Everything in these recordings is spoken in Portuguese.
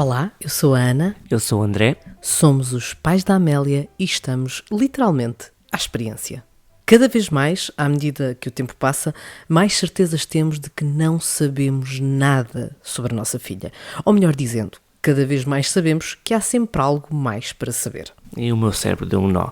Olá, eu sou a Ana, Eu sou o André. somos os pais da Amélia e estamos literalmente à experiência. Cada vez mais, à medida que o tempo passa, mais certezas temos de que não sabemos nada sobre a nossa filha. Ou melhor dizendo, cada vez mais sabemos que há sempre algo mais para saber. E o meu cérebro deu um nó.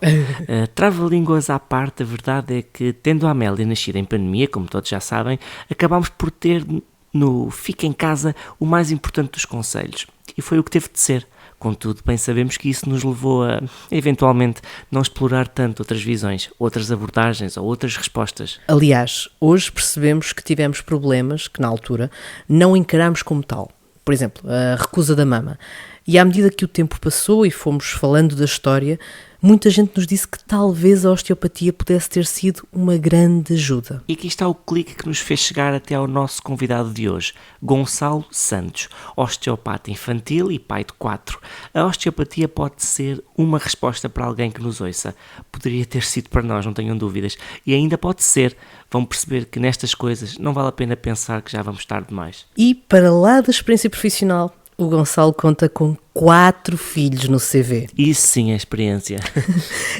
Trava-línguas à parte, a verdade é que, tendo a Amélia nascido em pandemia, como todos já sabem, acabámos por ter no Fica em Casa o mais importante dos conselhos. E foi o que teve de ser. Contudo, bem sabemos que isso nos levou a, eventualmente, não explorar tanto outras visões, outras abordagens ou outras respostas. Aliás, hoje percebemos que tivemos problemas que, na altura, não encaramos como tal. Por exemplo, a recusa da mama. E à medida que o tempo passou e fomos falando da história, muita gente nos disse que talvez a osteopatia pudesse ter sido uma grande ajuda. E aqui está o clique que nos fez chegar até ao nosso convidado de hoje, Gonçalo Santos, osteopata infantil e pai de 4. A osteopatia pode ser uma resposta para alguém que nos ouça. Poderia ter sido para nós, não tenham dúvidas. E ainda pode ser. Vão perceber que nestas coisas não vale a pena pensar que já vamos tarde demais. E para lá da experiência profissional, o Gonçalo conta com 4 filhos no CV. Isso sim é experiência.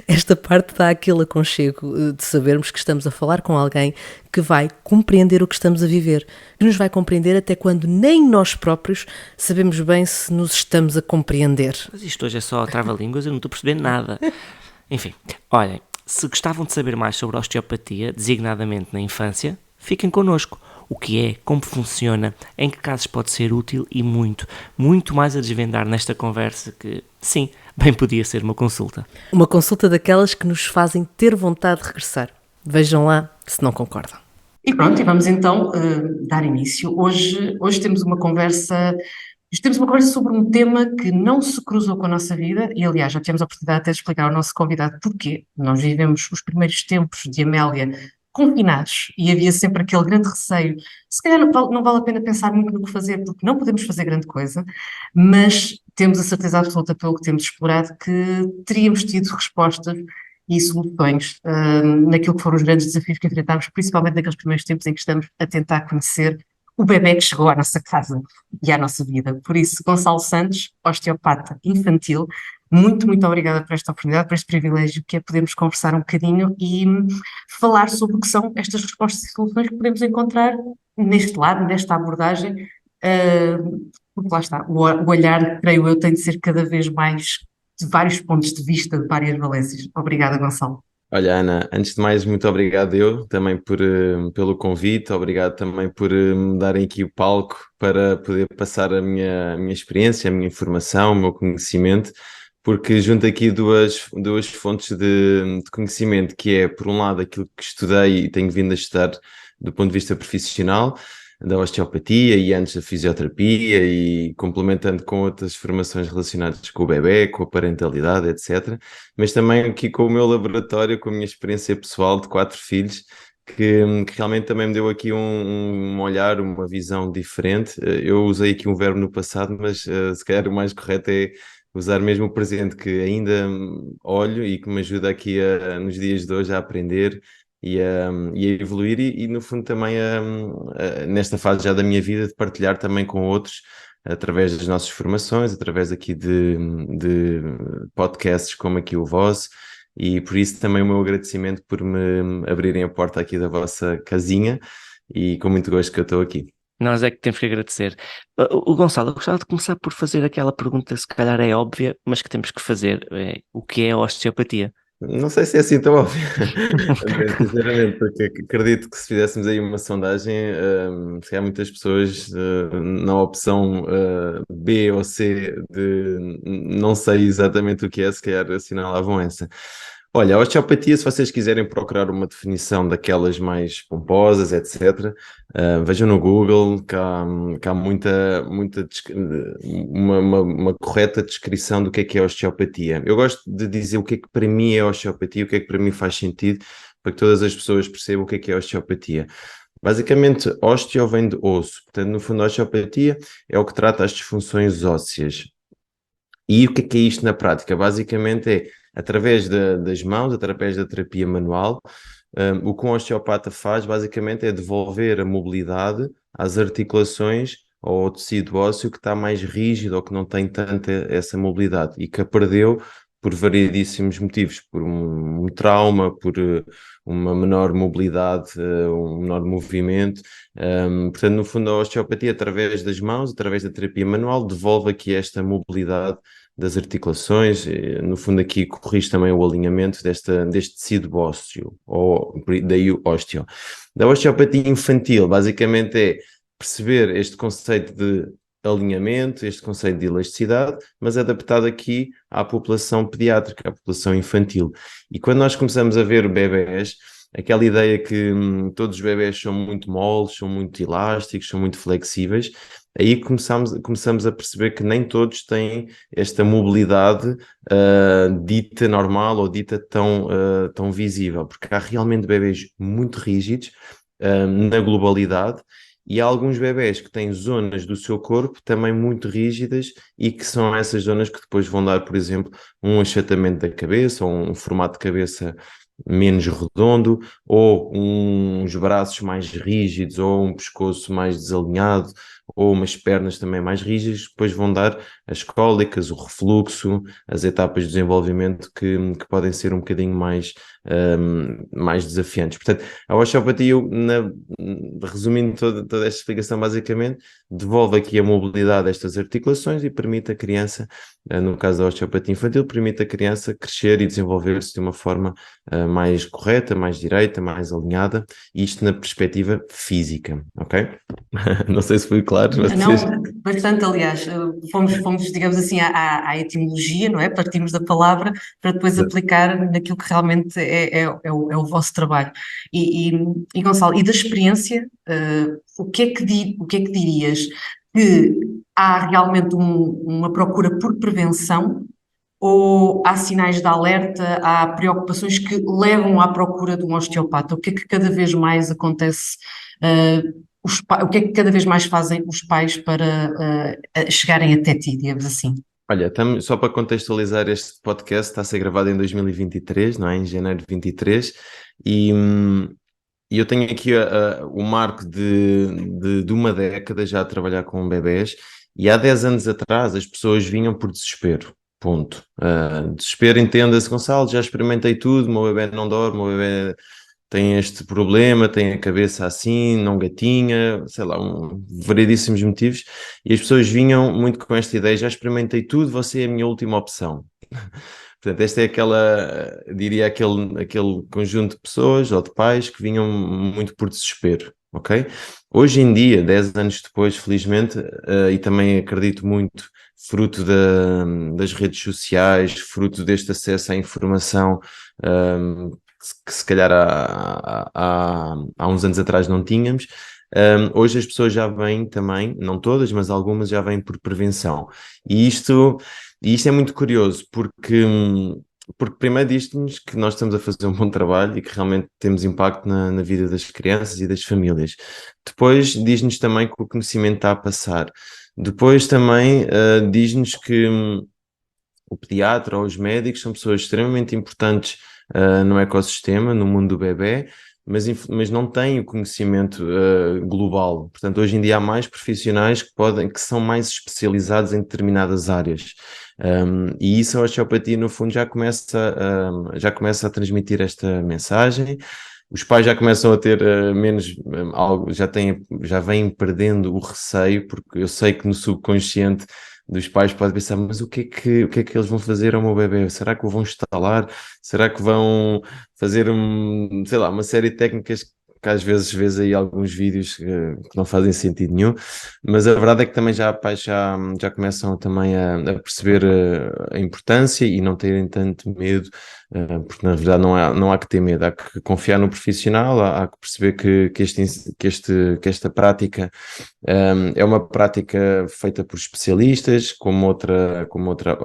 Esta parte dá aquele aconchego de sabermos que estamos a falar com alguém que vai compreender o que estamos a viver, que nos vai compreender até quando nem nós próprios sabemos bem se nos estamos a compreender. Mas isto hoje é só trava-línguas, eu não estou a perceber nada. Enfim, olhem, se gostavam de saber mais sobre a osteopatia, designadamente na infância, fiquem connosco. O que é, como funciona, em que casos pode ser útil e muito mais a desvendar nesta conversa que, sim, bem podia ser uma consulta. Uma consulta daquelas que nos fazem ter vontade de regressar. Vejam lá se não concordam. E pronto, e vamos então dar início. Hoje temos uma conversa sobre um tema que não se cruzou com a nossa vida e, aliás, já tivemos a oportunidade até de explicar ao nosso convidado porquê. Nós vivemos os primeiros tempos de Amélia confinados e havia sempre aquele grande receio. Se calhar não vale a pena pensar muito no que fazer, porque não podemos fazer grande coisa, mas temos a certeza absoluta, pelo que temos explorado, que teríamos tido respostas e soluções naquilo que foram os grandes desafios que enfrentámos, principalmente naqueles primeiros tempos em que estamos a tentar conhecer o bebé que chegou à nossa casa e à nossa vida. Por isso, Gonçalo Santos, osteopata infantil, muito obrigada por esta oportunidade, por este privilégio que é podermos conversar um bocadinho e falar sobre o que são estas respostas e soluções que podemos encontrar neste lado, nesta abordagem, porque lá está, o olhar, creio eu, tem de ser cada vez mais de vários pontos de vista, de várias valências. Obrigada, Gonçalo. Olha, Ana, antes de mais, muito obrigado eu também pelo convite, obrigado também por me darem aqui o palco para poder passar a minha experiência, a minha informação, o meu conhecimento, porque junto aqui duas fontes de conhecimento, que é, por um lado, aquilo que estudei e tenho vindo a estudar do ponto de vista profissional, da osteopatia e antes da fisioterapia e complementando com outras formações relacionadas com o bebé, com a parentalidade, etc. Mas também aqui com o meu laboratório, com a minha experiência pessoal de 4 filhos, que realmente também me deu aqui um olhar, uma visão diferente. Eu usei aqui um verbo no passado, mas se calhar o mais correto é usar mesmo o presente, que ainda olho e que me ajuda aqui nos dias de hoje a aprender e a evoluir e no fundo também nesta fase já da minha vida de partilhar também com outros através das nossas formações, através aqui de podcasts como aqui o vosso, e por isso também o meu agradecimento por me abrirem a porta aqui da vossa casinha e com muito gosto que eu estou aqui. Nós é que temos que agradecer. O Gonçalo, eu gostava de começar por fazer aquela pergunta, se calhar é óbvia, mas que temos que fazer. O que é a osteopatia? Não sei se é assim tão óbvio, sinceramente, porque acredito que se fizéssemos aí uma sondagem, se há muitas pessoas na opção B ou C de não sei exatamente o que é, se calhar assinalavam essa. Olha, a osteopatia, se vocês quiserem procurar uma definição daquelas mais pomposas, etc., vejam no Google que há uma correta descrição do que é a osteopatia. Eu gosto de dizer o que é que para mim é a osteopatia, o que é que para mim faz sentido, para que todas as pessoas percebam o que é a osteopatia. Basicamente, osteo vem de osso, portanto, no fundo, a osteopatia é o que trata as disfunções ósseas. E o que é isto na prática? Basicamente é, através das mãos, através da terapia manual, o que um osteopata faz basicamente é devolver a mobilidade às articulações ou ao tecido ósseo que está mais rígido ou que não tem tanta essa mobilidade e que a perdeu por variedíssimos motivos, por um trauma, por uma menor mobilidade, um menor movimento. Portanto, no fundo, a osteopatia, através das mãos, através da terapia manual, devolve aqui esta mobilidade das articulações, no fundo aqui corrige também o alinhamento deste tecido ósseo, ou daí o ósteo. Da osteopatia infantil, basicamente é perceber este conceito de alinhamento, este conceito de elasticidade, mas adaptado aqui à população pediátrica, à população infantil. E quando nós começamos a ver bebés, aquela ideia que todos os bebés são muito moles, são muito elásticos, são muito flexíveis, aí começamos a perceber que nem todos têm esta mobilidade dita normal ou dita tão visível, porque há realmente bebés muito rígidos na globalidade, e há alguns bebés que têm zonas do seu corpo também muito rígidas e que são essas zonas que depois vão dar, por exemplo, um achatamento da cabeça ou um formato de cabeça menos redondo, ou uns braços mais rígidos, ou um pescoço mais desalinhado, ou umas pernas também mais rígidas, depois vão dar as cólicas, o refluxo, as etapas de desenvolvimento que podem ser um bocadinho mais desafiantes. Portanto, a osteopatia, resumindo toda esta explicação, basicamente, devolve aqui a mobilidade destas articulações e permite a criança, no caso da osteopatia infantil, permite a criança crescer e desenvolver-se de uma forma mais correta, mais direita, mais alinhada, isto na perspectiva física, ok? Não sei se fui claro. Não, bastante, aliás, fomos, digamos assim, à etimologia, não é? Partimos da palavra para depois aplicar naquilo que realmente é o vosso trabalho. E Gonçalo, e da experiência, o que é que dirias? Que há realmente uma procura por prevenção, ou há sinais de alerta, há preocupações que levam à procura de um osteopata? O que é que cada vez mais acontece? O que é que cada vez mais fazem os pais para chegarem até ti, digamos assim? Olha, só para contextualizar, este podcast está a ser gravado em 2023, não é? Em janeiro de 23, e eu tenho aqui o marco de uma década já a trabalhar com bebés, e há 10 anos atrás as pessoas vinham por desespero, ponto. Desespero, entenda-se, Gonçalo, já experimentei tudo, o meu bebé não dorme, o meu bebé tem este problema, tem a cabeça assim, não gatinha, sei lá, variedíssimos motivos, e as pessoas vinham muito com esta ideia, já experimentei tudo, você é a minha última opção. Portanto, esta é diria aquele conjunto de pessoas ou de pais que vinham muito por desespero, ok? Hoje em dia, 10 anos depois, felizmente, e também acredito muito, fruto das redes sociais, fruto deste acesso à informação, que se calhar há uns anos atrás não tínhamos. Hoje as pessoas já vêm também, não todas, mas algumas já vêm por prevenção. E isto é muito curioso, porque primeiro diz-nos que nós estamos a fazer um bom trabalho e que realmente temos impacto na vida das crianças e das famílias. Depois diz-nos também que o conhecimento está a passar. Depois também diz-nos que o pediatra ou os médicos são pessoas extremamente importantes no ecossistema, no mundo do bebé, mas não têm o conhecimento global. Portanto, hoje em dia há mais profissionais que são mais especializados em determinadas áreas. E isso a osteopatia, no fundo, já começa a transmitir esta mensagem. Os pais já começam a ter menos, já vêm perdendo o receio, porque eu sei que no subconsciente dos pais pode pensar, mas o que é que eles vão fazer ao meu bebê? Será que o vão instalar? Será que vão fazer sei lá, uma série de técnicas que às vezes vês aí alguns vídeos que não fazem sentido nenhum, mas a verdade é que também já pais já começam também a perceber a importância e não terem tanto medo, porque na verdade não há que ter medo, há que confiar no profissional, há que perceber que esta prática é uma prática feita por especialistas, como outra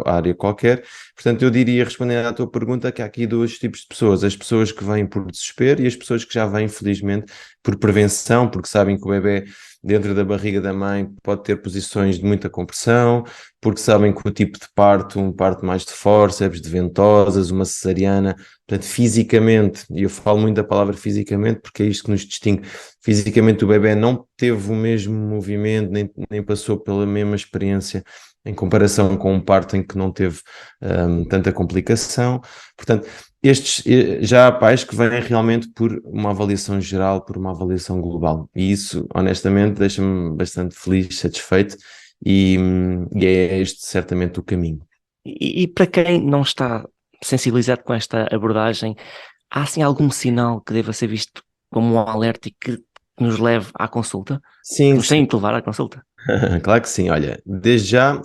área qualquer. Portanto, eu diria, respondendo à tua pergunta, que há aqui dois tipos de pessoas: as pessoas que vêm por desespero e as pessoas que já vêm, felizmente, por prevenção, porque sabem que o bebé dentro da barriga da mãe pode ter posições de muita compressão, porque sabem que o tipo de parto, um parto mais de fórceps, de ventosas, uma cesariana, portanto, fisicamente, e eu falo muito da palavra fisicamente porque é isto que nos distingue, fisicamente o bebê não teve o mesmo movimento, nem passou pela mesma experiência em comparação com um parto em que não teve tanta complicação. Portanto, já há pais que vêm realmente por uma avaliação geral, por uma avaliação global. E isso, honestamente, deixa-me bastante feliz, satisfeito, e é este certamente o caminho. E para quem não está sensibilizado com esta abordagem, há assim algum sinal que deva ser visto como um alerta e que nos leve à consulta? Que Sim, nos tem sim. de levar à consulta? Claro que sim. Olha, desde já,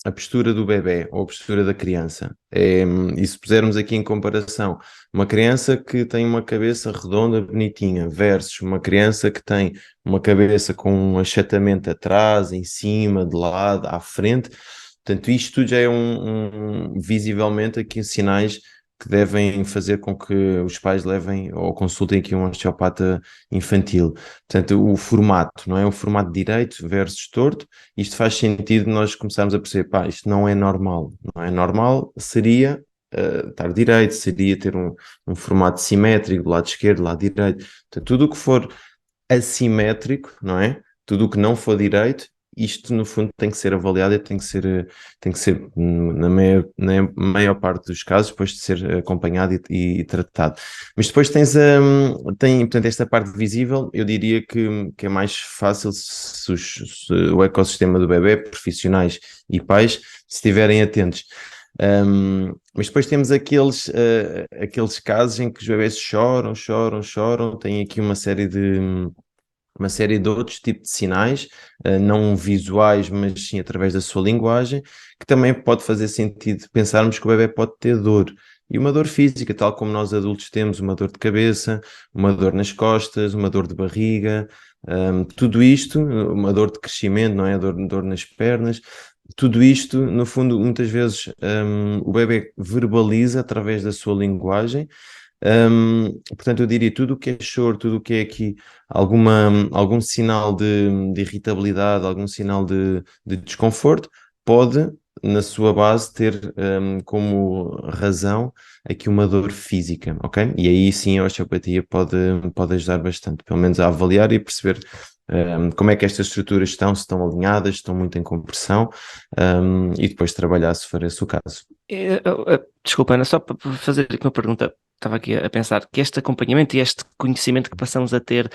a postura do bebê ou a postura da criança. E se pusermos aqui em comparação, uma criança que tem uma cabeça redonda, bonitinha, versus uma criança que tem uma cabeça com um achatamento atrás, em cima, de lado, à frente. Portanto, isto tudo já é visivelmente aqui sinais que devem fazer com que os pais levem ou consultem aqui um osteopata infantil. Portanto, o formato, não é? O formato direito versus torto, isto faz sentido nós começarmos a perceber, pá, isto não é normal. Não é normal, seria estar direito, seria ter um formato simétrico do lado esquerdo, do lado direito. Portanto, tudo o que for assimétrico, não é? Tudo o que não for direito, isto no fundo tem que ser avaliado e tem que ser na maior parte dos casos, depois de ser acompanhado e tratado. Mas depois portanto, esta parte visível, eu diria que é mais fácil se o ecossistema do bebê, profissionais e pais, se estiverem atentos. Mas depois temos aqueles casos em que os bebés choram, choram, choram, têm aqui uma série de outros tipos de sinais, não visuais, mas sim através da sua linguagem, que também pode fazer sentido pensarmos que o bebê pode ter dor. E uma dor física, tal como nós adultos temos uma dor de cabeça, uma dor nas costas, uma dor de barriga, tudo isto, uma dor de crescimento, não é? Dor nas pernas. Tudo isto, no fundo, muitas vezes o bebê verbaliza através da sua linguagem. Portanto, eu diria tudo o que é choro, tudo o que é aqui algum sinal de irritabilidade, algum sinal de desconforto, pode, na sua base, ter como razão aqui uma dor física, ok? E aí sim a osteopatia pode ajudar bastante, pelo menos a avaliar e perceber como é que estas estruturas estão, se estão alinhadas, se estão muito em compressão, e depois trabalhar se for esse o caso. Desculpa, Ana, só para fazer aqui uma pergunta. Estava aqui a pensar que este acompanhamento e este conhecimento que passamos a ter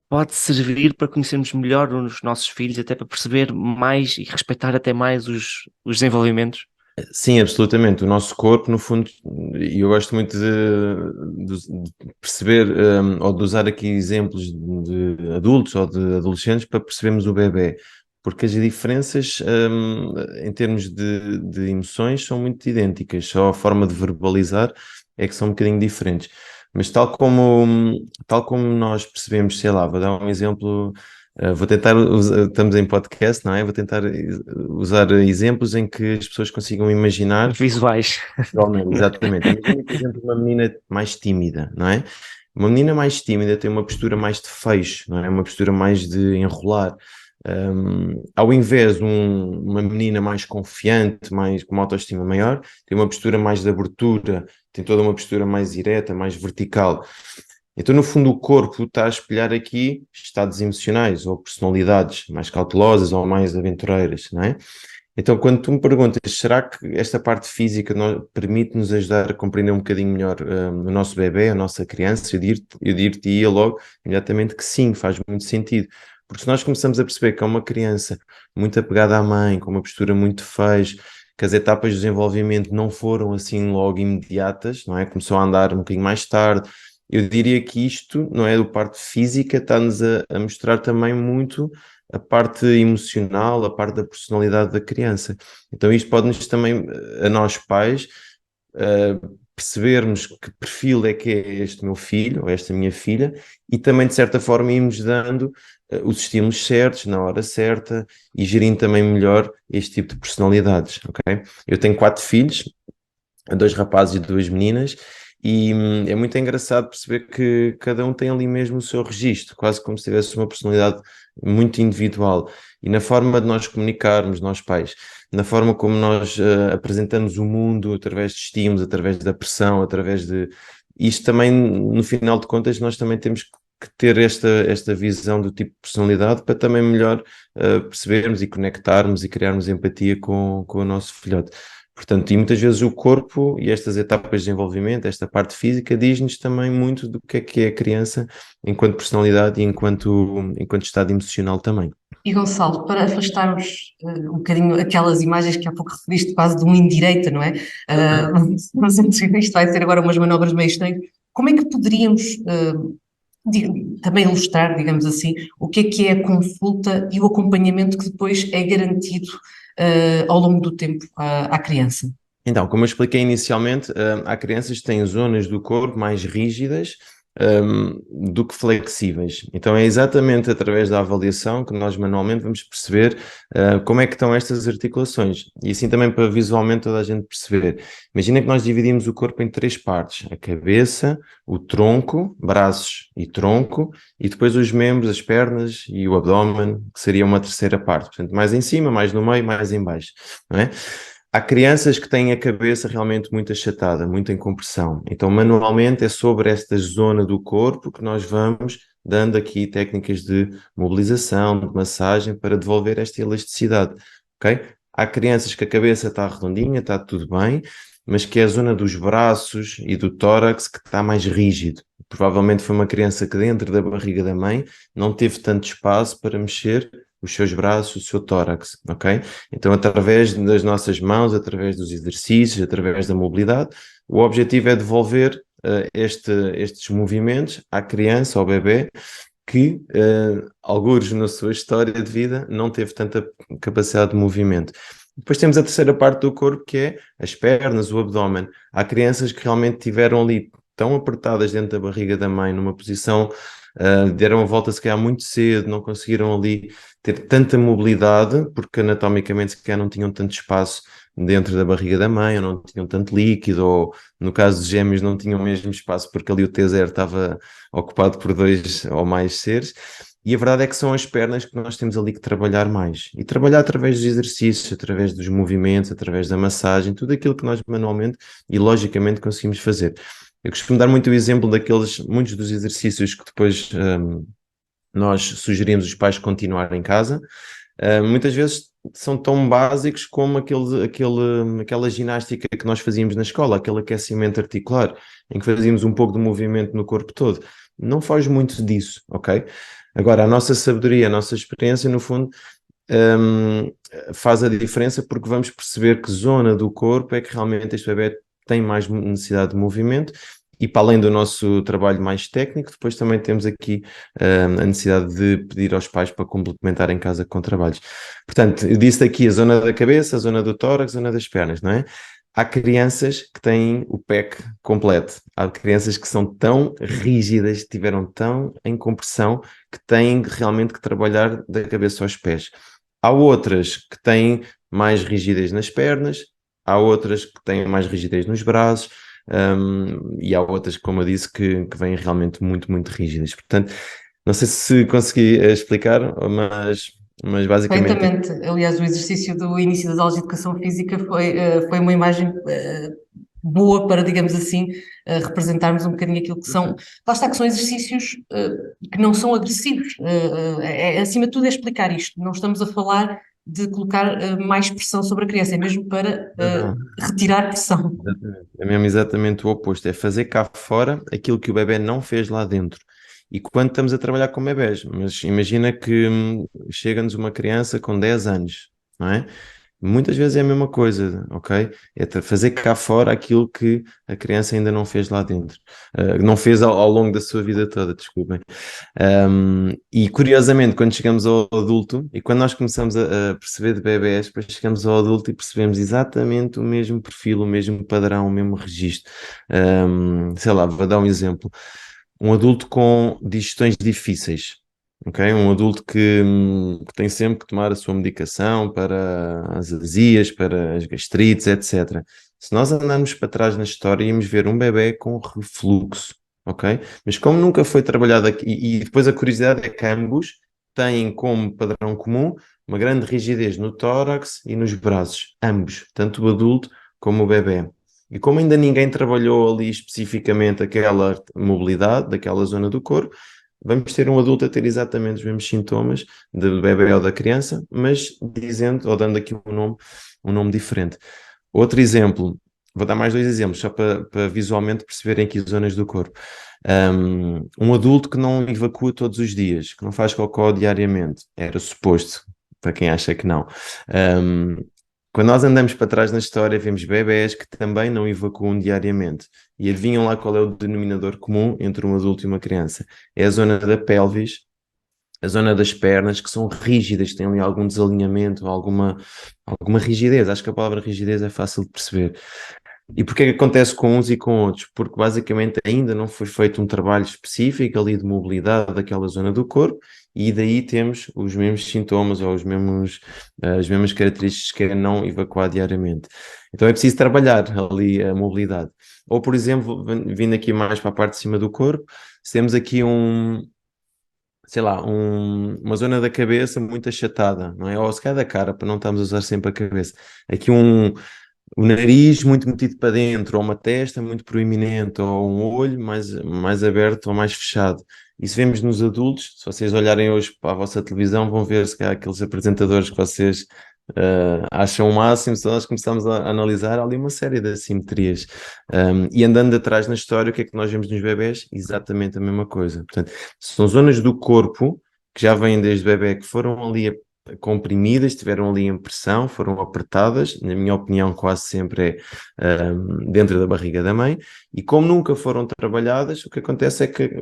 pode servir para conhecermos melhor os nossos filhos, até para perceber mais e respeitar até mais os desenvolvimentos. Sim, absolutamente. O nosso corpo, no fundo, e eu gosto muito de perceber, ou de usar aqui exemplos de adultos ou de adolescentes para percebermos o bebê, porque as diferenças, em termos de emoções são muito idênticas, só a forma de verbalizar é que são um bocadinho diferentes. Mas tal como nós percebemos, sei lá, vou dar um exemplo. Vou tentar estamos em podcast, não é? Vou tentar usar exemplos em que as pessoas consigam imaginar. Visuais. Realmente, exatamente. Imagina, por exemplo, uma menina mais tímida, não é? Uma menina mais tímida tem uma postura mais de fecho, não é? Uma postura mais de enrolar. Ao invés de uma menina mais confiante, mais com uma autoestima maior, tem uma postura mais de abertura, tem toda uma postura mais direta, mais vertical. Então, no fundo, o corpo está a espelhar aqui estados emocionais ou personalidades mais cautelosas ou mais aventureiras, não é? Então, quando tu me perguntas, será que esta parte física permite-nos ajudar a compreender um bocadinho melhor o nosso bebê, a nossa criança? Eu dir-te-ia logo imediatamente que sim, faz muito sentido. Porque se nós começamos a perceber que é uma criança muito apegada à mãe, com uma postura muito feia, que as etapas de desenvolvimento não foram assim logo imediatas, não é? Começou a andar um bocadinho mais tarde. Eu diria que isto, não é, do parte física, está-nos a mostrar também muito a parte emocional, a parte da personalidade da criança. Então isto pode-nos também, a nós pais, percebermos que perfil é que é este meu filho ou esta minha filha e também de certa forma irmos dando os estímulos certos, na hora certa e gerindo também melhor este tipo de personalidades, ok? Eu tenho 4 filhos, 2 rapazes e 2 meninas, E é muito engraçado perceber que cada um tem ali mesmo o seu registro, quase como se tivesse uma personalidade muito individual. E na forma de nós comunicarmos, nós pais, na forma como nós apresentamos o mundo através de estímulos, através da pressão, através de... Isto também, no final de contas, nós também temos que ter esta visão do tipo de personalidade para também melhor percebermos e conectarmos e criarmos empatia com o nosso filhote. Portanto, e muitas vezes o corpo e estas etapas de desenvolvimento, esta parte física, diz-nos também muito do que é a criança enquanto personalidade e enquanto estado emocional também. E Gonçalo, para afastarmos um bocadinho aquelas imagens que há pouco referiste, quase de uma indireita, não é? Mas isto vai ser agora umas manobras meio estranhas. Como é que poderíamos também ilustrar, digamos assim, o que é a consulta e o acompanhamento que depois é garantido ao longo do tempo à criança? Então, como eu expliquei inicialmente, há crianças que têm zonas do corpo mais rígidas, do que flexíveis. Então, é exatamente através da avaliação que nós manualmente vamos perceber como é que estão estas articulações. E assim também para visualmente toda a gente perceber. Imagina que nós dividimos o corpo em três partes: a cabeça, o tronco, braços e tronco, e depois os membros, as pernas e o abdômen, que seria uma terceira parte. Portanto, mais em cima, mais no meio, mais em baixo, não é? Há crianças que têm a cabeça realmente muito achatada, muito em compressão. Então, manualmente, é sobre esta zona do corpo que nós vamos dando aqui técnicas de mobilização, de massagem, para devolver esta elasticidade, ok? Há crianças que a cabeça está redondinha, está tudo bem, mas que é a zona dos braços e do tórax que está mais rígido. Provavelmente foi uma criança que dentro da barriga da mãe não teve tanto espaço para mexer os seus braços, o seu tórax, ok? Então, através das nossas mãos, através dos exercícios, através da mobilidade, o objetivo é devolver estes movimentos à criança, ao bebê, que, algures na sua história de vida, não teve tanta capacidade de movimento. Depois temos a terceira parte do corpo, que é as pernas, o abdômen. Há crianças que realmente tiveram ali tão apertadas dentro da barriga da mãe, numa posição, deram a volta se calhar muito cedo, não conseguiram ali ter tanta mobilidade, porque anatomicamente se calhar não tinham tanto espaço dentro da barriga da mãe, ou não tinham tanto líquido, ou no caso de gêmeos não tinham o mesmo espaço porque ali o T0 estava ocupado por dois ou mais seres. E a verdade é que são as pernas que nós temos ali que trabalhar mais. E trabalhar através dos exercícios, através dos movimentos, através da massagem, tudo aquilo que nós manualmente e logicamente conseguimos fazer. Eu costumo dar muito o exemplo muitos dos exercícios que depois nós sugerimos os pais continuarem em casa. Muitas vezes são tão básicos como aquela ginástica que nós fazíamos na escola, aquele aquecimento articular, em que fazíamos um pouco de movimento no corpo todo. Não foge muito disso, ok? Agora, a nossa sabedoria, a nossa experiência, no fundo, faz a diferença, porque vamos perceber que zona do corpo é que realmente este bebê tem mais necessidade de movimento. E para além do nosso trabalho mais técnico, depois também temos aqui a necessidade de pedir aos pais para complementar em casa com trabalhos. Portanto, eu disse aqui a zona da cabeça, a zona do tórax, a zona das pernas, não é? Há crianças que têm o PEC completo. Há crianças que são tão rígidas, tiveram tão em compressão, que têm realmente que trabalhar da cabeça aos pés. Há outras que têm mais rigidez nas pernas, há outras que têm mais rigidez nos braços, e há outras, como eu disse, que vêm realmente muito, muito rígidas. Portanto, não sei se consegui explicar, mas basicamente... Perfeitamente. Aliás, o exercício do início das aulas de educação física foi uma imagem boa para, digamos assim, representarmos um bocadinho aquilo que são. Lá está, que são exercícios que não são agressivos. Acima de tudo, é explicar isto. Não estamos a falar de colocar mais pressão sobre a criança, é mesmo para Não, retirar pressão. exatamente. É mesmo exatamente o oposto, é fazer cá fora aquilo que o bebê não fez lá dentro. E quando estamos a trabalhar com bebés, mas imagina que chega-nos uma criança com 10 anos, não é? Muitas vezes é a mesma coisa, ok? É fazer cá fora aquilo que a criança ainda não fez lá dentro. Não fez ao longo da sua vida toda, desculpem. E curiosamente, quando chegamos ao adulto e quando nós começamos a perceber de bebés, depois chegamos ao adulto e percebemos exatamente o mesmo perfil, o mesmo padrão, o mesmo registro. Sei lá, vou dar um exemplo. Um adulto com digestões difíceis, ok? Um adulto que tem sempre que tomar a sua medicação para as azias, para as gastrites, etc. Se nós andarmos para trás na história, íamos ver um bebê com refluxo, ok? Mas como nunca foi trabalhado aqui, e depois a curiosidade é que ambos têm como padrão comum uma grande rigidez no tórax e nos braços, ambos, tanto o adulto como o bebê. E como ainda ninguém trabalhou ali especificamente aquela mobilidade daquela zona do corpo, vamos ter um adulto a ter exatamente os mesmos sintomas do bebê ou da criança, mas dizendo ou dando aqui um nome diferente. Outro exemplo, vou dar mais dois exemplos, só para visualmente perceberem aqui as zonas do corpo. Um adulto que não evacua todos os dias, que não faz cocó diariamente, era suposto, para quem acha que não. Um, Quando nós andamos para trás na história, vemos bebés que também não evacuam diariamente. E adivinham lá qual é o denominador comum entre um adulto e uma criança? É a zona da pelvis, a zona das pernas, que são rígidas, têm ali algum desalinhamento, alguma rigidez. Acho que a palavra rigidez é fácil de perceber. E porquê que acontece com uns e com outros? Porque basicamente ainda não foi feito um trabalho específico ali de mobilidade daquela zona do corpo e daí temos os mesmos sintomas ou as mesmas características que é não evacuar diariamente. Então é preciso trabalhar ali a mobilidade. Ou, por exemplo, vindo aqui mais para a parte de cima do corpo, se temos aqui sei lá, uma zona da cabeça muito achatada, não é? Ou se calhar da cara, para não estarmos a usar sempre a cabeça. Aqui o nariz muito metido para dentro, ou uma testa muito proeminente, ou um olho mais aberto ou mais fechado. Isso vemos nos adultos. Se vocês olharem hoje para a vossa televisão, vão ver se calhar aqueles apresentadores que vocês acham o máximo. Se nós começamos a analisar, há ali uma série de assimetrias. E andando atrás na história, o que é que nós vemos nos bebés? Exatamente a mesma coisa. Portanto, são zonas do corpo que já vêm desde bebê, que foram ali comprimidas, estiveram ali em pressão, foram apertadas, na minha opinião, quase sempre dentro da barriga da mãe, e como nunca foram trabalhadas, o que acontece é que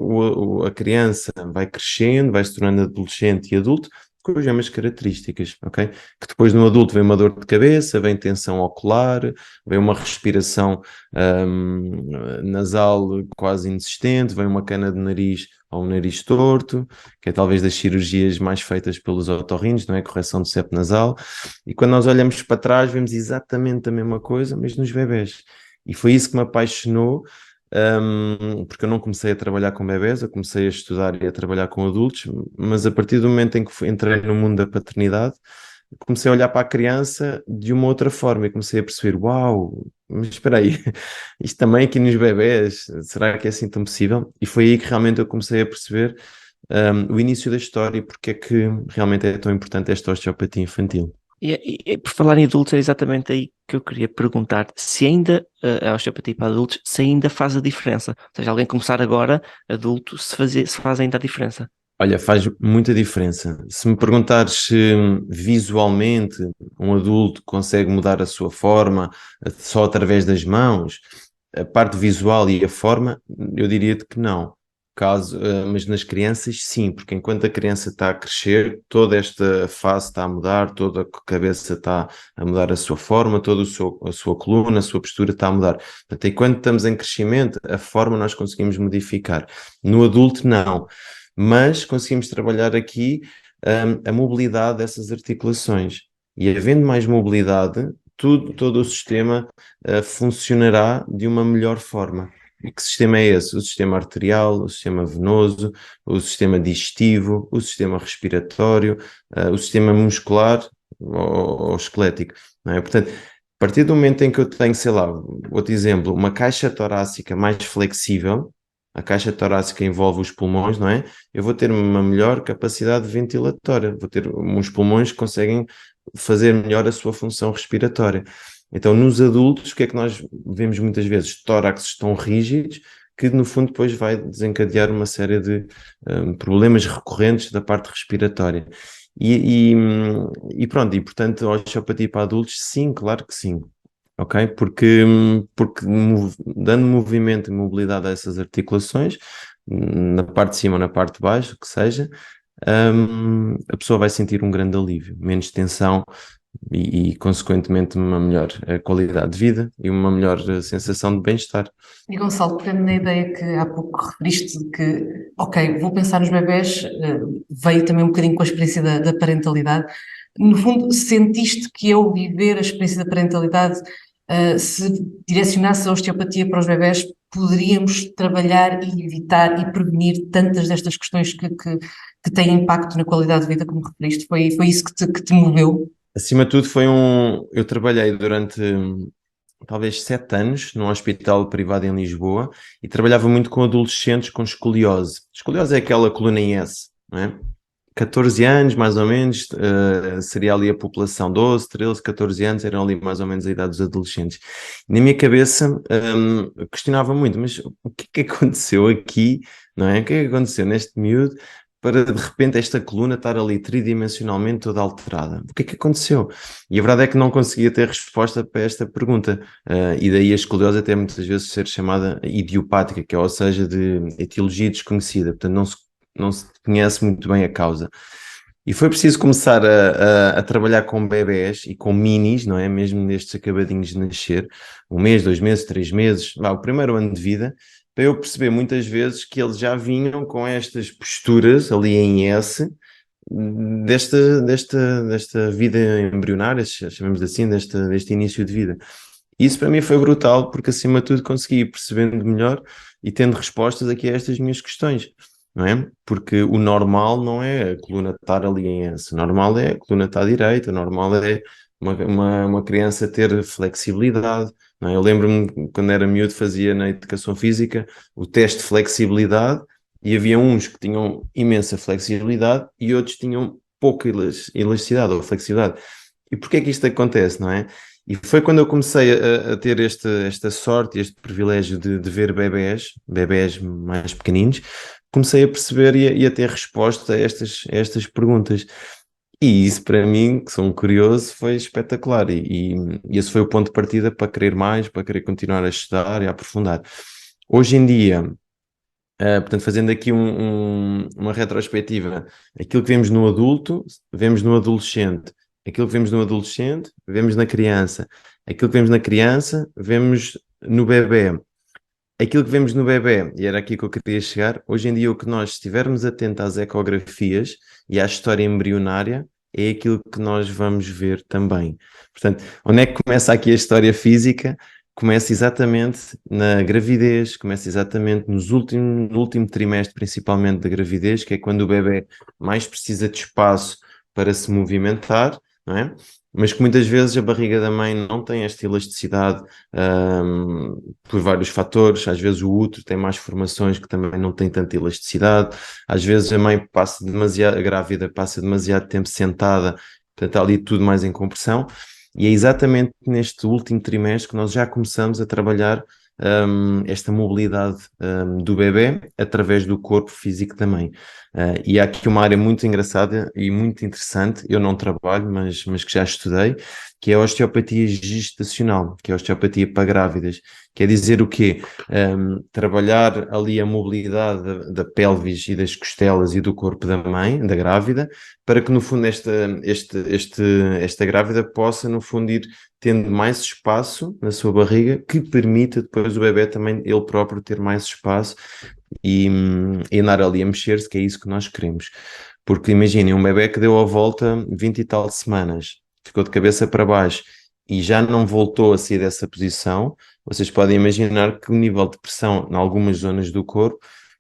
a criança vai crescendo, vai se tornando adolescente e adulto, com as mesmas características, ok? Que depois no adulto vem uma dor de cabeça, vem tensão ocular, vem uma respiração nasal quase inexistente, vem uma cana de nariz ou um nariz torto, que é talvez das cirurgias mais feitas pelos otorrinos, não é? Correção do septo nasal. E quando nós olhamos para trás, vemos exatamente a mesma coisa, mas nos bebés. E foi isso que me apaixonou, porque eu não comecei a trabalhar com bebés, eu comecei a estudar e a trabalhar com adultos, mas a partir do momento em que entrei no mundo da paternidade, comecei a olhar para a criança de uma outra forma e comecei a perceber, uau, mas espera aí, isto também aqui nos bebés, será que é assim tão possível? E foi aí que realmente eu comecei a perceber o início da história e porque é que realmente é tão importante esta osteopatia infantil. E por falar em adultos, é exatamente aí que eu queria perguntar se ainda a osteopatia para adultos, se ainda faz a diferença. Ou seja, alguém começar agora, adulto, se faz ainda a diferença. Olha, faz muita diferença. Se me perguntares se visualmente um adulto consegue mudar a sua forma só através das mãos, a parte visual e a forma, eu diria-te que não. Mas nas crianças, sim, porque enquanto a criança está a crescer, toda esta face está a mudar, toda a cabeça está a mudar a sua forma, toda a sua coluna, a sua postura está a mudar. Portanto, enquanto estamos em crescimento, a forma nós conseguimos modificar. No adulto, não. Mas conseguimos trabalhar aqui a mobilidade dessas articulações. E havendo mais mobilidade, todo o sistema funcionará de uma melhor forma. E que sistema é esse? O sistema arterial, o sistema venoso, o sistema digestivo, o sistema respiratório, o sistema muscular ou esquelético, não é? Portanto, a partir do momento em que eu tenho, sei lá, outro exemplo, uma caixa torácica mais flexível, a caixa torácica envolve os pulmões, não é? Eu vou ter uma melhor capacidade ventilatória, vou ter uns pulmões que conseguem fazer melhor a sua função respiratória. Então, nos adultos, o que é que nós vemos muitas vezes? Tóraxes tão rígidos que, no fundo, depois vai desencadear uma série de problemas recorrentes da parte respiratória. E pronto, e portanto, a osteopatia para adultos, sim, claro que sim. Ok? Porque dando movimento e mobilidade a essas articulações, na parte de cima ou na parte de baixo, o que seja, a pessoa vai sentir um grande alívio, menos tensão consequentemente, uma melhor qualidade de vida e uma melhor sensação de bem-estar. E Gonçalo, pegando na ideia que há pouco referiste de que, ok, vou pensar nos bebés, veio também um bocadinho com a experiência da parentalidade. No fundo, sentiste que ao viver a experiência da parentalidade Se direcionasse a osteopatia para os bebés, poderíamos trabalhar e evitar e prevenir tantas destas questões que têm impacto na qualidade de vida, como referiste. Foi isso que te moveu? Acima de tudo, eu trabalhei durante talvez 7 anos num hospital privado em Lisboa e trabalhava muito com adolescentes com escoliose. Escoliose é aquela coluna em S, não é? 14 anos, mais ou menos, seria ali a população 12, 13, 14 anos, eram ali mais ou menos a idade dos adolescentes. Na minha cabeça, eu questionava muito, mas o que é que aconteceu aqui, não é? O que é que aconteceu neste miúdo para de repente esta coluna estar ali tridimensionalmente toda alterada? O que é que aconteceu? E a verdade é que não conseguia ter resposta para esta pergunta, e daí a escoliose até muitas vezes ser chamada idiopática, que é, ou seja, de etiologia desconhecida, portanto não se conhece muito bem a causa. E foi preciso começar a trabalhar com bebés e com minis, não é? Mesmo nestes acabadinhos de nascer, 1 mês, 2 meses, 3 meses, o primeiro ano de vida, para eu perceber muitas vezes que eles já vinham com estas posturas ali em S, desta vida embrionária, chamamos assim, deste início de vida. Isso para mim foi brutal, porque acima de tudo consegui ir percebendo melhor e tendo respostas aqui a estas minhas questões, não é? Porque o normal não é a coluna estar ali em S, o normal é a coluna estar direita, o normal é uma criança ter flexibilidade, não é? Eu lembro-me quando era miúdo fazia na educação física o teste de flexibilidade e havia uns que tinham imensa flexibilidade e outros tinham pouca elasticidade ou flexibilidade. E porquê é que isto acontece, não é? E foi quando eu comecei a ter esta sorte, este privilégio de ver bebés mais pequeninos, comecei a perceber e a ter resposta a estas perguntas. E isso para mim, que sou um curioso, foi espetacular. E esse foi o ponto de partida para querer mais, para querer continuar a estudar e a aprofundar. Hoje em dia, portanto, fazendo aqui uma retrospectiva, aquilo que vemos no adulto, vemos no adolescente. Aquilo que vemos no adolescente, vemos na criança. Aquilo que vemos na criança, vemos no bebé. Aquilo que vemos no bebé, e era aqui que eu queria chegar, hoje em dia o que nós estivermos atentos às ecografias e à história embrionária, é aquilo que nós vamos ver também. Portanto, onde é que começa aqui a história física? Começa exatamente na gravidez, começa exatamente no último trimestre, principalmente da gravidez, que é quando o bebé mais precisa de espaço para se movimentar, não é? Mas que muitas vezes a barriga da mãe não tem esta elasticidade, por vários fatores. Às vezes o útero tem mais formações que também não têm tanta elasticidade. Às vezes a mãe a grávida passa demasiado tempo sentada, portanto está ali tudo mais em compressão. E é exatamente neste último trimestre que nós já começamos a trabalhar esta mobilidade do bebé através do corpo físico da mãe. E há aqui uma área muito engraçada e muito interessante, eu não trabalho, mas que já estudei, que é a osteopatia gestacional, que é a osteopatia para grávidas. Quer dizer o quê? Trabalhar ali a mobilidade da pelvis e das costelas e do corpo da mãe, da grávida, para que no fundo esta grávida possa no fundo ir tendo mais espaço na sua barriga, que permita depois o bebé também ele próprio ter mais espaço e andar ali a mexer-se, que é isso que nós queremos. Porque imaginem, um bebé que deu a volta 20 e tal semanas, ficou de cabeça para baixo e já não voltou a sair dessa posição, vocês podem imaginar que o nível de pressão em algumas zonas do corpo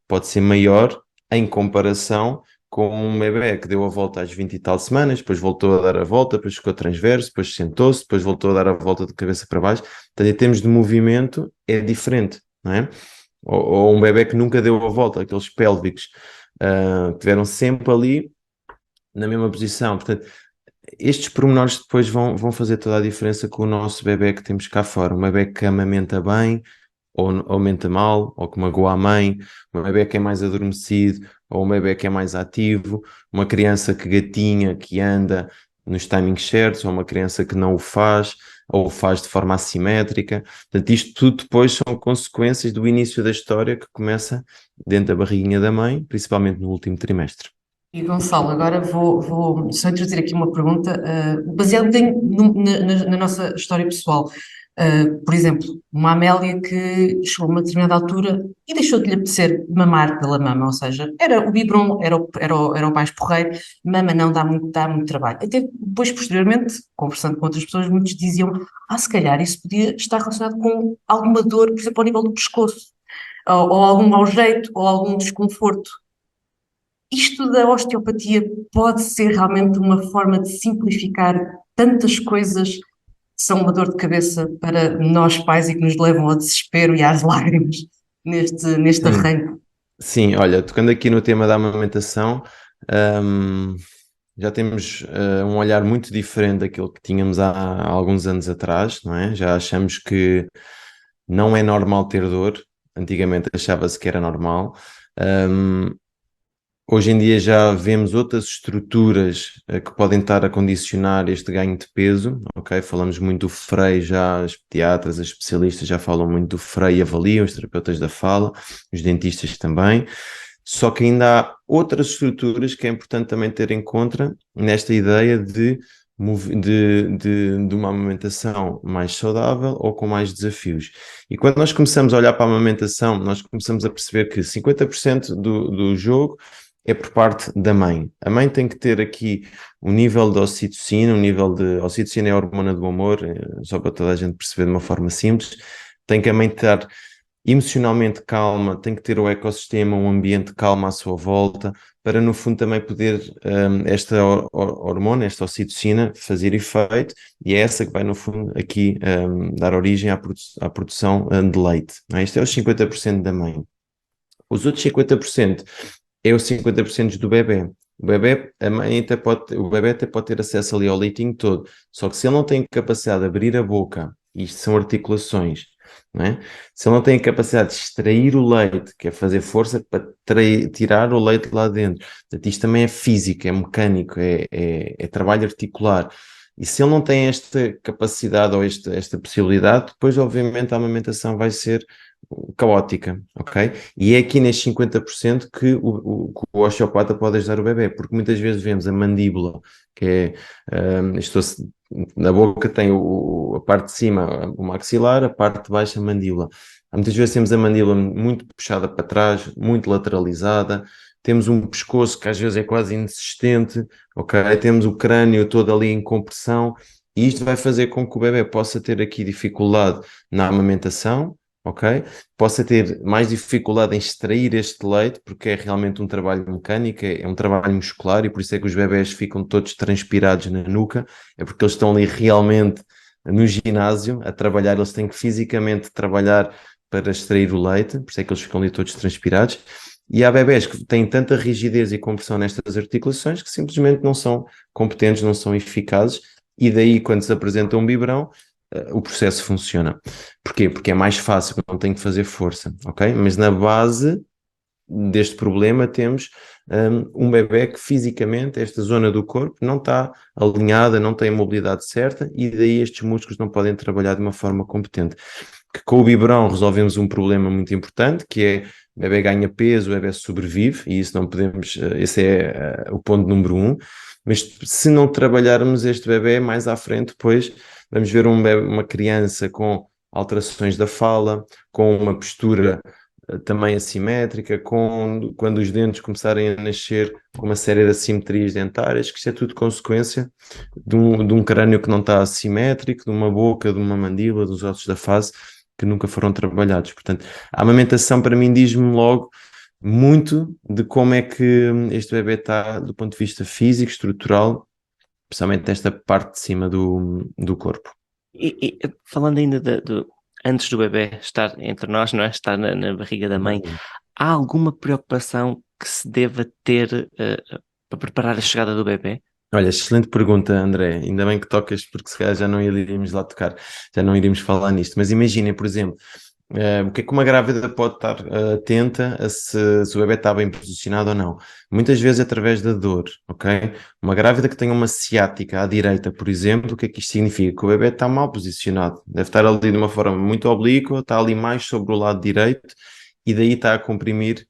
pode ser maior em comparação com um bebé que deu a volta às 20 e tal semanas, depois voltou a dar a volta, depois ficou transverso, depois sentou-se, depois voltou a dar a volta de cabeça para baixo. Portanto, em termos de movimento, é diferente, não é? Ou um bebé que nunca deu a volta, aqueles pélvicos, tiveram sempre ali na mesma posição. Portanto, estes pormenores depois vão fazer toda a diferença com o nosso bebé que temos cá fora. Um bebé que amamenta bem, ou aumenta mal, ou que magoa a mãe, um bebé que é mais adormecido, ou um bebé que é mais ativo, uma criança que gatinha, que anda nos timings certos, ou uma criança que não o faz, ou o faz de forma assimétrica. Portanto, isto tudo depois são consequências do início da história que começa dentro da barriguinha da mãe, principalmente no último trimestre. E Gonçalo, agora vou só introduzir aqui uma pergunta, baseada um bocadinho na nossa história pessoal. Por exemplo, uma Amélia que chegou a uma determinada altura e deixou de lhe apetecer mamar pela mama, ou seja, era o biberon, era o mais porreiro, mama não, dá muito trabalho. Até depois, posteriormente, conversando com outras pessoas, muitos diziam, se calhar isso podia estar relacionado com alguma dor, por exemplo, ao nível do pescoço, ou algum mau jeito, ou algum desconforto. Isto da osteopatia pode ser realmente uma forma de simplificar tantas coisas que são uma dor de cabeça para nós pais e que nos levam ao desespero e às lágrimas neste Sim, arranque. sim, olha, tocando aqui no tema da amamentação, hum, já temos um olhar muito diferente daquilo que tínhamos há alguns anos atrás, não é? Já achamos que não é normal ter dor, antigamente achava-se que era normal. Hum, Hoje em dia já vemos outras estruturas que podem estar a condicionar este ganho de peso, ok? Falamos muito do freio, já os pediatras, os especialistas já falam muito do freio e avaliam, os terapeutas da fala, os dentistas também. Só que ainda há outras estruturas que é importante também ter em conta nesta ideia de uma amamentação mais saudável ou com mais desafios. E quando nós começamos a olhar para a amamentação, nós começamos a perceber que 50% do jogo é por parte da mãe. A mãe tem que ter aqui um nível de ocitocina, um nível de... Ocitocina é a hormona do amor, só para toda a gente perceber de uma forma simples. Tem que a mãe estar emocionalmente calma, tem que ter o ecossistema, um ambiente calmo à sua volta, para no fundo também poder esta hormona, esta ocitocina, fazer efeito, e é essa que vai no fundo aqui dar origem à produção de leite. Não é? Isto é os 50% da mãe. Os outros 50% é os 50% do bebê. O bebê até pode ter acesso ali ao leitinho todo, só que se ele não tem capacidade de abrir a boca, isto são articulações, não é? Se ele não tem a capacidade de extrair o leite, que é fazer força para tirar o leite lá dentro, portanto, isto também é físico, é mecânico, é trabalho articular. E se ele não tem esta capacidade ou esta possibilidade, depois, obviamente, a amamentação vai ser caótica, ok? E é aqui nestes 50% que o osteopata pode ajudar o bebê, porque muitas vezes vemos a mandíbula, que é, na boca tem a parte de cima, o maxilar, a parte de baixo, a mandíbula. Muitas vezes temos a mandíbula muito puxada para trás, muito lateralizada, temos um pescoço que às vezes é quase inexistente, ok? Temos o crânio todo ali em compressão, e isto vai fazer com que o bebê possa ter aqui dificuldade na amamentação, ok? Possa ter mais dificuldade em extrair este leite, porque é realmente um trabalho mecânico, é um trabalho muscular, e por isso é que os bebés ficam todos transpirados na nuca, é porque eles estão ali realmente no ginásio a trabalhar, eles têm que fisicamente trabalhar para extrair o leite, por isso é que eles ficam ali todos transpirados. E há bebés que têm tanta rigidez e compressão nestas articulações que simplesmente não são competentes, não são eficazes, e daí quando se apresenta um biberão, o processo funciona. Porquê? Porque é mais fácil, não tenho que fazer força, ok? Mas na base deste problema temos um bebé que fisicamente, esta zona do corpo, não está alinhada, não tem a mobilidade certa, e daí estes músculos não podem trabalhar de uma forma competente. Que com o biberão resolvemos um problema muito importante, que é o bebé ganha peso, o bebé sobrevive, e isso não podemos, esse é o ponto número um. Mas se não trabalharmos este bebé mais à frente, depois vamos ver uma criança com alterações da fala, com uma postura também assimétrica, quando os dentes começarem a nascer com uma série de assimetrias dentárias, que isto é tudo consequência de um crânio que não está assimétrico, de uma boca, de uma mandíbula, dos ossos da face, que nunca foram trabalhados. Portanto, a amamentação para mim diz-me logo muito de como é que este bebê está do ponto de vista físico, estrutural, especialmente esta parte de cima do corpo. Falando ainda antes do bebê estar entre nós, não é? Estar na barriga da mãe, há alguma preocupação que se deva ter para preparar a chegada do bebê? Olha, excelente pergunta, André. Ainda bem que tocas, porque se calhar já não iríamos lá tocar, já não iríamos falar nisto. Mas imaginem, por exemplo, o que é que uma grávida pode estar atenta a se o bebê está bem posicionado ou não? Muitas vezes através da dor, ok? Uma grávida que tenha uma ciática à direita, por exemplo, o que é que isto significa? Que o bebê está mal posicionado. Deve estar ali de uma forma muito oblíqua, está ali mais sobre o lado direito, e daí está a comprimir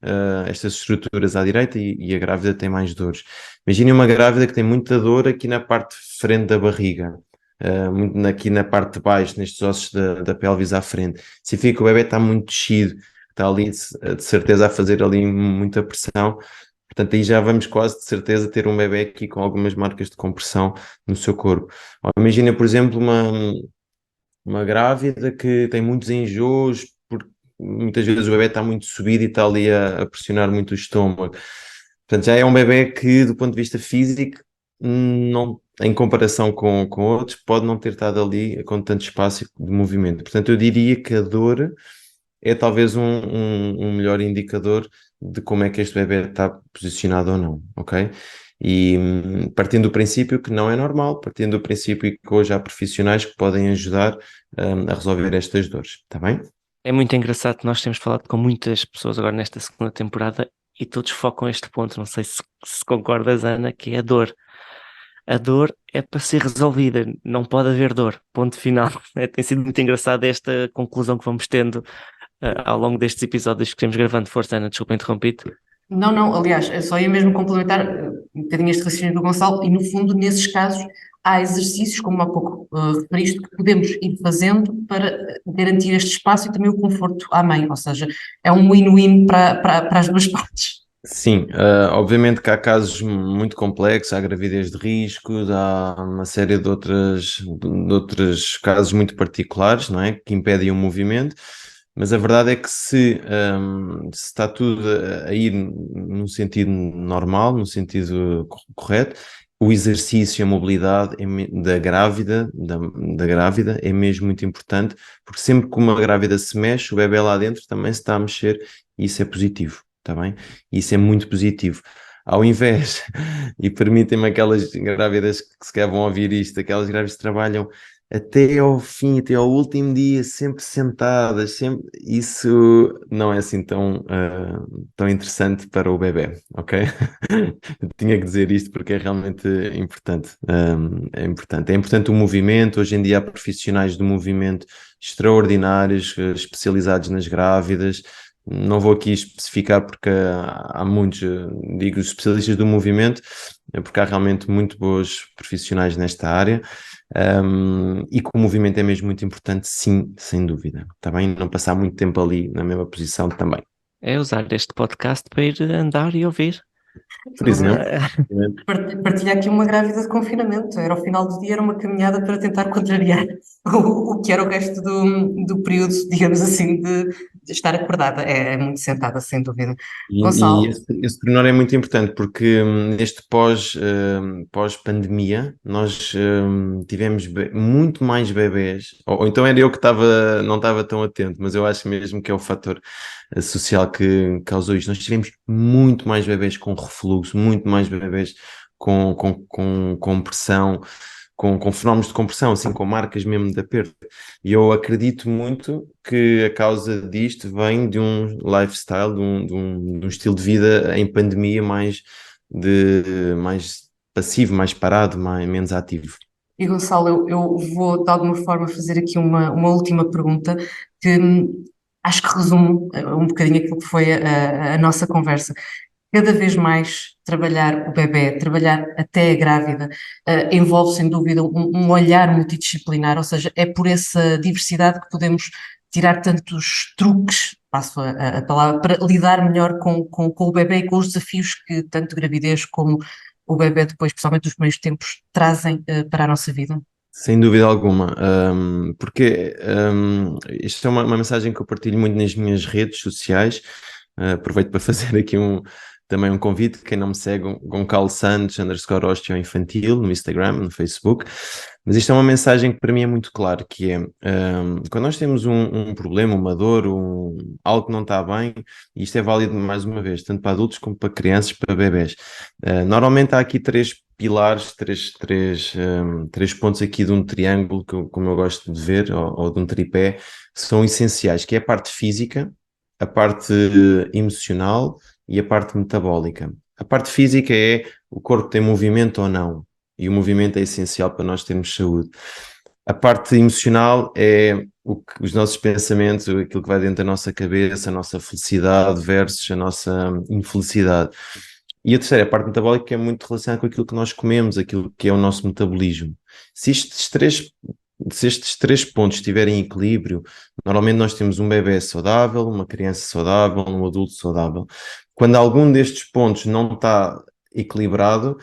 estas estruturas à direita, e a grávida tem mais dores. Imagine uma grávida que tem muita dor aqui na parte de frente da barriga. muito aqui na parte de baixo, nestes ossos da pelvis à frente. Significa que o bebê está muito descido, está ali de certeza a fazer ali muita pressão. Portanto, aí já vamos quase de certeza ter um bebê aqui com algumas marcas de compressão no seu corpo. Imagina, por exemplo, uma grávida que tem muitos enjoos, porque muitas vezes o bebê está muito subido e está ali a pressionar muito o estômago. Portanto, já é um bebê que, do ponto de vista físico, não, em comparação com outros, pode não ter estado ali com tanto espaço de movimento. Portanto, eu diria que a dor é talvez um melhor indicador de como é que este bebê está posicionado ou não, ok? E partindo do princípio que não é normal, partindo do princípio que hoje há profissionais que podem ajudar a resolver estas dores, está bem? É muito engraçado que nós temos falado com muitas pessoas agora nesta segunda temporada e todos focam este ponto, não sei se concordas, Ana, que é a dor. A dor é para ser resolvida, não pode haver dor, ponto final. Tem sido muito engraçado esta conclusão que vamos tendo ao longo destes episódios que temos gravando. Força, Ana, desculpa interrompido. Não, não, aliás, eu só ia mesmo complementar um bocadinho este raciocínio do Gonçalo, e no fundo, nesses casos, há exercícios, como há pouco referiste, que podemos ir fazendo para garantir este espaço e também o conforto à mãe, ou seja, é um win-win para as duas partes. Sim, obviamente que há casos muito complexos, há gravidez de riscos, há uma série de outros casos muito particulares, não é? Que impedem o movimento, mas a verdade é que se está tudo a ir num sentido normal, num sentido correto, o exercício e a mobilidade da grávida é mesmo muito importante, porque sempre que uma grávida se mexe, o bebê lá dentro também se está a mexer e isso é positivo. Está bem? Isso é muito positivo. Ao invés, e permitem-me aquelas grávidas que se calhar vão ouvir isto, aquelas grávidas que trabalham até ao fim, até ao último dia, sempre sentadas, sempre, isso não é assim tão interessante para o bebê, ok? Eu tinha que dizer isto porque é realmente importante. É importante. É importante o movimento. Hoje em dia há profissionais do movimento extraordinários, especializados nas grávidas. Não vou aqui especificar porque há muitos, digo, especialistas do movimento, porque há realmente muito bons profissionais nesta área, e que o movimento é mesmo muito importante, sim, sem dúvida. Está bem? Não passar muito tempo ali na mesma posição também. É usar este podcast para ir andar e ouvir. Por exemplo. Partilhar aqui uma grávida de confinamento. Era ao final do dia, era uma caminhada para tentar contrariar o que era o resto do período, digamos assim, de estar acordada. É muito sentada, sem dúvida. E Gonçalo, esse pormenor é muito importante porque neste pós-pandemia nós tivemos muito mais bebés, ou então era eu que não estava tão atento, mas eu acho mesmo que é o fator social que causou isto. Nós tivemos muito mais bebés com refluxo, muito mais bebés com pressão, com fenómenos de compressão, assim, com marcas mesmo de aperto. E eu acredito muito que a causa disto vem de um lifestyle, de um estilo de vida em pandemia mais passivo, mais parado, menos ativo. e Gonçalo, eu vou de alguma forma fazer aqui uma última pergunta que acho que resume um bocadinho aquilo que foi a nossa conversa. Cada vez mais trabalhar o bebé, trabalhar até a grávida, envolve sem dúvida um olhar multidisciplinar, ou seja, é por essa diversidade que podemos tirar tantos truques, passo a palavra, para lidar melhor com o bebé e com os desafios que tanto gravidez como o bebé depois, principalmente os primeiros tempos, trazem para a nossa vida. Sem dúvida alguma, porque isto é uma mensagem que eu partilho muito nas minhas redes sociais. Aproveito para fazer aqui também um convite. Quem não me segue, Gonçalo Santos _osteoinfantil no Instagram, no Facebook. Mas isto é uma mensagem que para mim é muito claro, que é quando nós temos um problema, uma dor, algo que não está bem, e isto é válido mais uma vez, tanto para adultos como para crianças, para bebés. Normalmente há aqui três pilares, três pontos aqui de um triângulo, como eu gosto de ver, ou de um tripé, que são essenciais, que é a parte física, a parte emocional e a parte metabólica. A parte física é o corpo tem movimento ou não, e o movimento é essencial para nós termos saúde. A parte emocional é os nossos pensamentos, aquilo que vai dentro da nossa cabeça, a nossa felicidade versus a nossa infelicidade. E a terceira, a parte metabólica, que é muito relacionada com aquilo que nós comemos, aquilo que é o nosso metabolismo. Se estes três pontos estiverem em equilíbrio, normalmente nós temos um bebé saudável, uma criança saudável, um adulto saudável. Quando algum destes pontos não está equilibrado,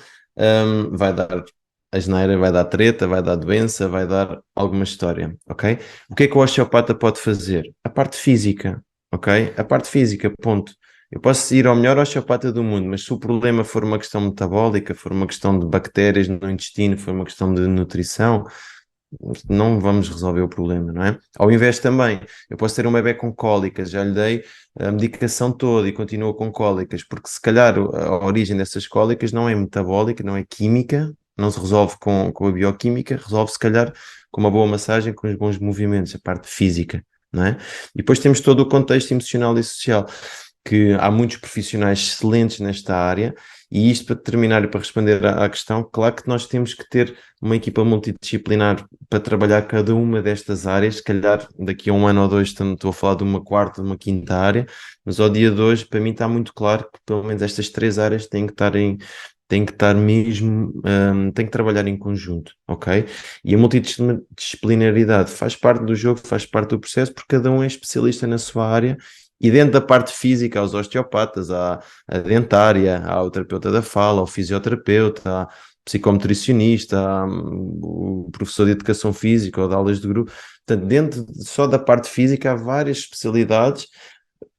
vai dar asneira, vai dar treta, vai dar doença, vai dar alguma história, ok? O que é que o osteopata pode fazer? A parte física, ok? A parte física, ponto. Eu posso ir ao melhor osteopata do mundo, mas se o problema for uma questão metabólica, for uma questão de bactérias no intestino, for uma questão de nutrição, não vamos resolver o problema, não é? Ao invés também, eu posso ter um bebé com cólicas, já lhe dei a medicação toda e continua com cólicas, porque se calhar a origem dessas cólicas não é metabólica, não é química, não se resolve com a bioquímica, resolve se calhar com uma boa massagem, com os bons movimentos, a parte física, não é? E depois temos todo o contexto emocional e social, que há muitos profissionais excelentes nesta área, e isto para terminar e para responder à questão, claro que nós temos que ter uma equipa multidisciplinar para trabalhar cada uma destas áreas. Se calhar daqui a 1 ano ou 2 estou a falar de uma quarta, de uma quinta área, mas ao dia de hoje para mim está muito claro que pelo menos estas 3 áreas têm que estar mesmo, têm que trabalhar em conjunto, ok? E a multidisciplinaridade faz parte do jogo, faz parte do processo, porque cada um é especialista na sua área. E dentro da parte física, há os osteopatas, há a dentária, há o terapeuta da fala, há o fisioterapeuta, há o psiconutricionista, há o professor de educação física ou de aulas de grupo. Portanto, dentro só da parte física há várias especialidades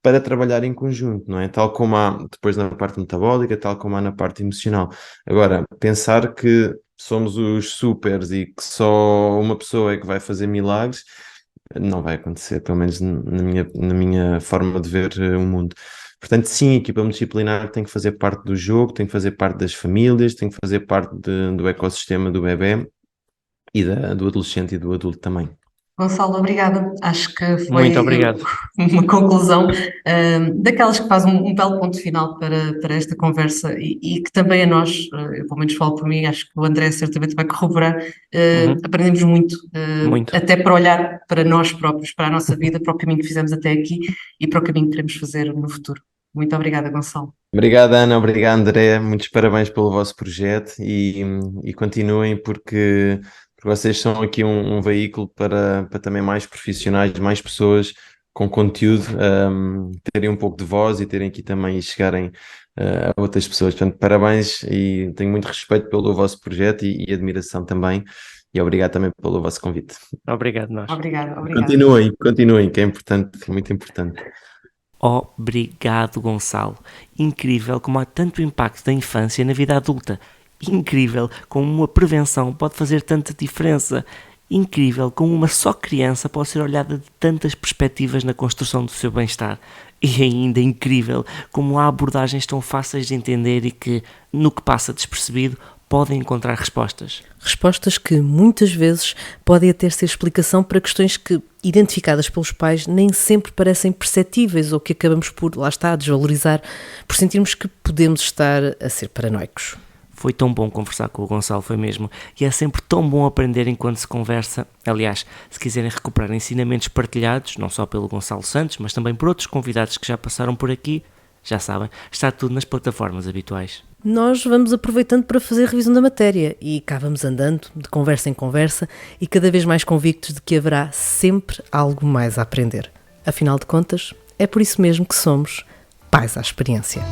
para trabalhar em conjunto, não é? Tal como há depois na parte metabólica, tal como há na parte emocional. Agora, pensar que somos os supers e que só uma pessoa é que vai fazer milagres, não vai acontecer, pelo menos na minha forma de ver o mundo. Portanto, sim, a equipa multidisciplinar tem que fazer parte do jogo, tem que fazer parte das famílias, tem que fazer parte do ecossistema do bebé e do adolescente e do adulto também. Gonçalo, obrigada. Acho que Muito foi obrigado. uma conclusão daquelas que faz um belo ponto final para esta conversa e que também a nós, eu pelo menos falo por mim, acho que o André certamente vai corroborar, aprendemos muito, Muito. até para olhar para nós próprios, para a nossa vida, para o caminho que fizemos até aqui e para o caminho que queremos fazer no futuro. Muito obrigada, Gonçalo. Obrigado, Ana, obrigado, André, muitos parabéns pelo vosso projeto e continuem porque vocês são aqui um veículo para também mais profissionais, mais pessoas com conteúdo terem um pouco de voz e terem aqui também e chegarem a outras pessoas. Portanto, parabéns e tenho muito respeito pelo vosso projeto e admiração também. E obrigado também pelo vosso convite. Obrigado, nós. Obrigada. Continuem, que é importante, muito importante. Obrigado, Gonçalo. Incrível como há tanto impacto da infância na vida adulta. Incrível como uma prevenção pode fazer tanta diferença. Incrível como uma só criança pode ser olhada de tantas perspectivas na construção do seu bem-estar. E ainda incrível como há abordagens tão fáceis de entender e que, no que passa despercebido, podem encontrar respostas. Respostas que muitas vezes podem até ser explicação para questões que, identificadas pelos pais, nem sempre parecem perceptíveis ou que acabamos por, lá está, desvalorizar, por sentirmos que podemos estar a ser paranoicos. Foi tão bom conversar com o Gonçalo, foi mesmo. E é sempre tão bom aprender enquanto se conversa. Aliás, se quiserem recuperar ensinamentos partilhados, não só pelo Gonçalo Santos, mas também por outros convidados que já passaram por aqui, já sabem, está tudo nas plataformas habituais. Nós vamos aproveitando para fazer revisão da matéria e cá vamos andando, de conversa em conversa e cada vez mais convictos de que haverá sempre algo mais a aprender. Afinal de contas, é por isso mesmo que somos pais à experiência.